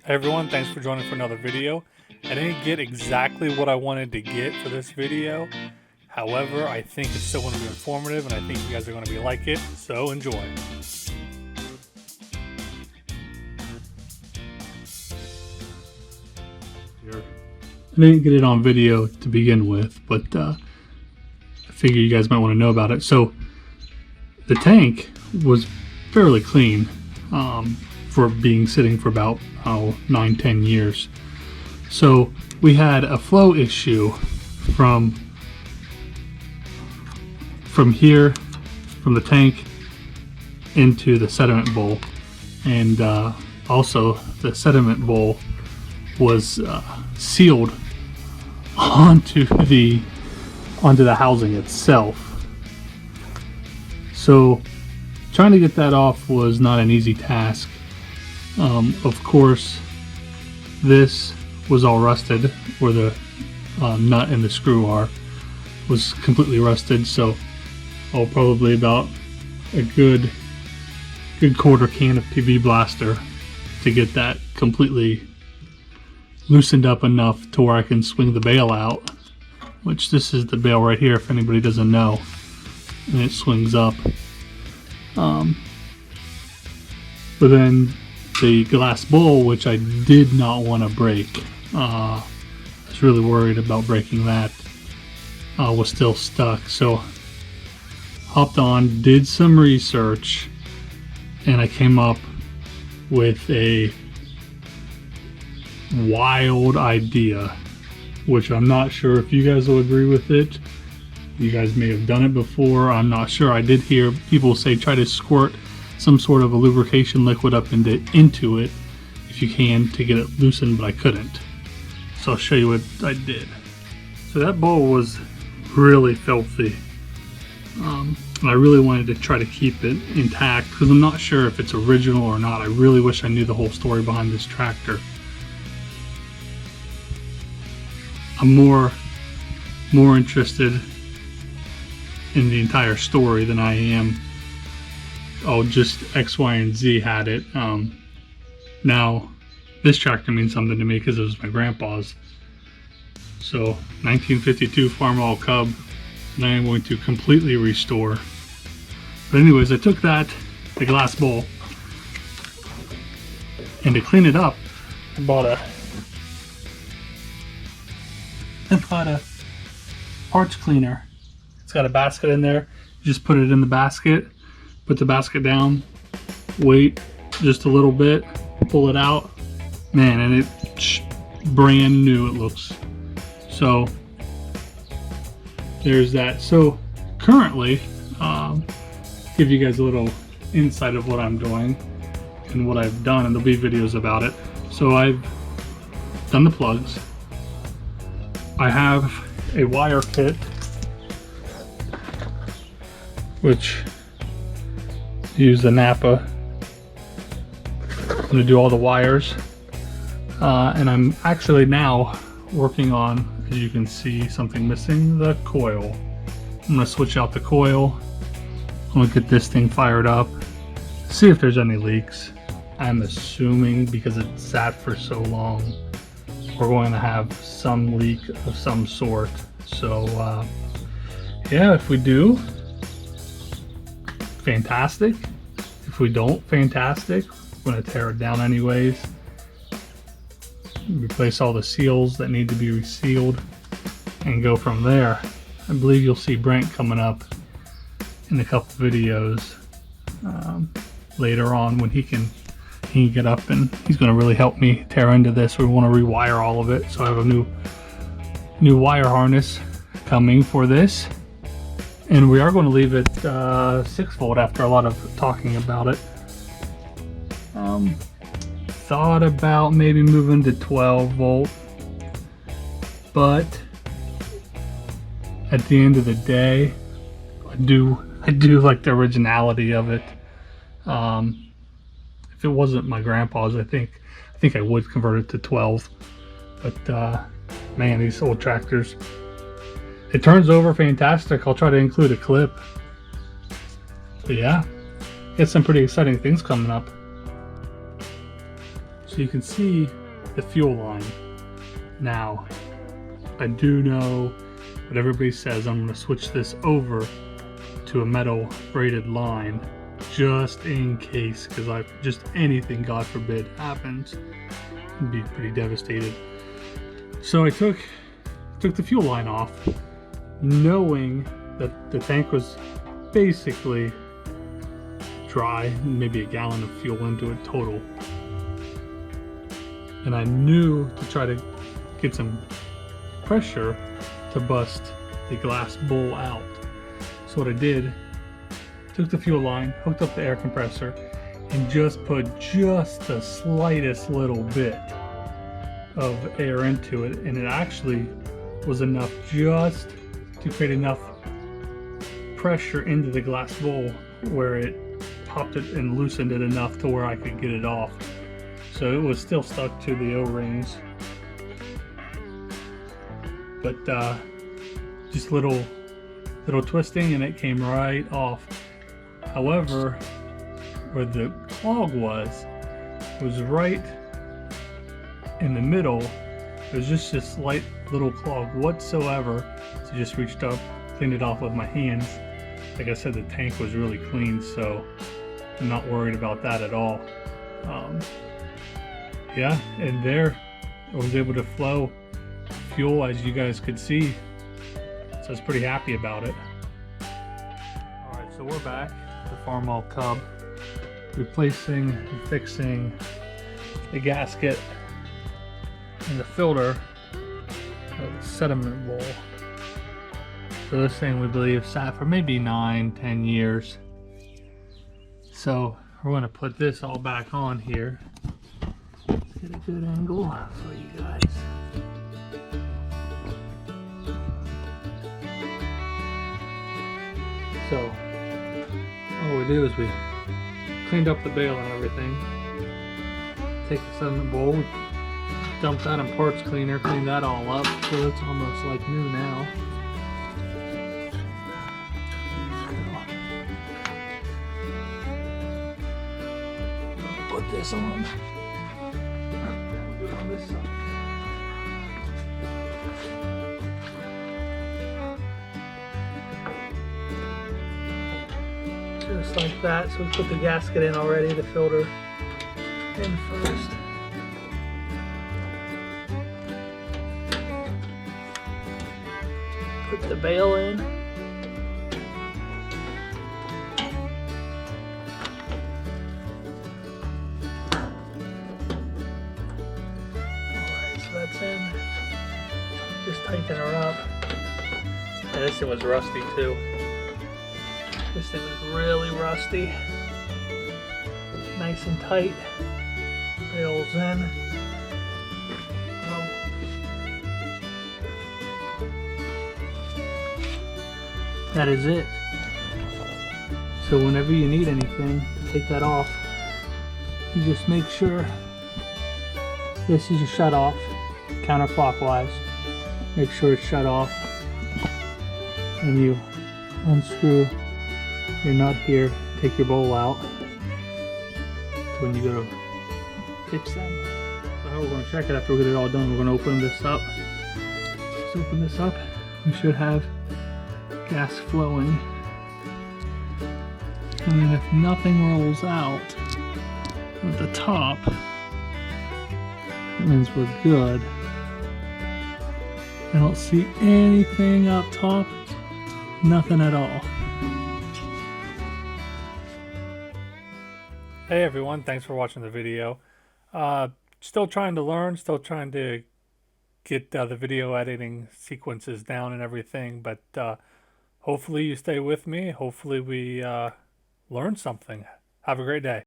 Hey everyone, thanks for joining for another video. I didn't get exactly what I wanted to get for this video. However, I think it's still going to be informative and I think you guys are going to like it, so enjoy. I didn't get it on video to begin with, but I figure you guys might want to know about it. So the tank was fairly clean for being sitting for about 9-10 years. So we had a flow issue from here, from the tank into the sediment bowl, and also the sediment bowl was sealed onto the housing itself. So trying to get that off was not an easy task. Of course, this was all rusted, where the nut and the screw was completely rusted. So probably about a good quarter can of PV Blaster to get that completely loosened up enough to where I can swing the bale out, which this is the bale right here if anybody doesn't know, and it swings up. But then the glass bowl, which I did not want to break, I was really worried about breaking that, was still stuck. So hopped on, did some research, and I came up with a wild idea, which I'm not sure if you guys will agree with it. You guys may have done it before, I'm not sure. I did hear people say try to squirt some sort of a lubrication liquid up into it if you can to get it loosened, but I couldn't. So I'll show you what I did. So that bowl was really filthy. And I really wanted to try to keep it intact because I'm not sure if it's original or not. I really wish I knew the whole story behind this tractor. I'm more interested in the entire story than I am, just X, Y, and Z had it. Now, this tractor means something to me because it was my grandpa's. So, 1952 Farmall Cub that I'm going to completely restore. But anyways, I took the glass bowl, and to clean it up, I bought a parts cleaner. It's got a basket in there. You just put it in the basket, put the basket down, wait just a little bit, pull it out, man, and it's brand new it looks. So there's that. So currently, give you guys a little insight of what I'm doing and what I've done, and there'll be videos about it. So I've done the plugs. I have a wire kit, which use the Napa. I'm going to do all the wires, and I'm actually now working on, as you can see, something missing, the coil. I'm going to switch out the coil. I'm going to get this thing fired up, see if there's any leaks. I'm assuming because it sat for so long, we're going to have some leak of some sort. So yeah, if we do, fantastic. If we don't, fantastic. We're going to tear it down anyways, replace all the seals that need to be resealed, and go from there. I believe you'll see Brent coming up in a couple videos later on when he can get up, and he's going to really help me tear into this. We want to rewire all of it, so I have a new wire harness coming for this, and we are going to leave it 6 volt after a lot of talking about it. Thought about maybe moving to 12 volt, but at the end of the day, I do like the originality of it. If it wasn't my grandpa's, I think I would convert it to 12. But man, these old tractors, it turns over fantastic. I'll try to include a clip. But yeah, got some pretty exciting things coming up. So you can see the fuel line. Now, I do know what everybody says. I'm going to switch this over to a metal braided line just in case, because just anything, God forbid, happens, I'd be pretty devastated. So I took the fuel line off, knowing that the tank was basically dry, maybe a gallon of fuel into it total. And I knew to try to get some pressure to bust the glass bowl out. So what I did, took the fuel line, hooked up the air compressor, and just put just the slightest little bit of air into it, and it actually was enough just to create enough pressure into the glass bowl where it popped it and loosened it enough to where I could get it off. So it was still stuck to the O-rings, but just little twisting and it came right off. However, where the clog was right in the middle. It was just a slight little clog whatsoever. So I just reached up, cleaned it off with my hands. Like I said, the tank was really clean, so I'm not worried about that at all. Yeah, and there I was able to flow fuel, as you guys could see, so I was pretty happy about it. Alright, so we're back at the Farmall Cub, replacing and fixing the gasket and the filter of the sediment bowl. So this thing, we believe, sat for maybe 9-10 years. So we're going to put this all back on here. Get a good angle for you guys. So all we do is we cleaned up the bale and everything. Take the sediment bowl, dump that in parts cleaner, clean that all up so it's almost like new now. Put this on. Do it on this side. Just like that. So we put the gasket in already, the filter in first. Put the bale in. Alright, so that's in. Just tighten her up. And this thing was rusty too. This thing was really rusty. Nice and tight. Bale's in. That is it. So whenever you need anything, take that off. You just make sure this is your shut off, counterclockwise. Make sure it's shut off. And you unscrew your nut here, take your bowl out when you go to fix them. So how we're going to check it after we get it all done, we're going to open this up. Just open this up. We should have gas flowing. And then if nothing rolls out at the top, that means we're good. I don't see anything up top, nothing at all. Hey everyone, thanks for watching the video. Still trying to learn, still trying to get the video editing sequences down and everything, but hopefully you stay with me. Hopefully we learn something. Have a great day.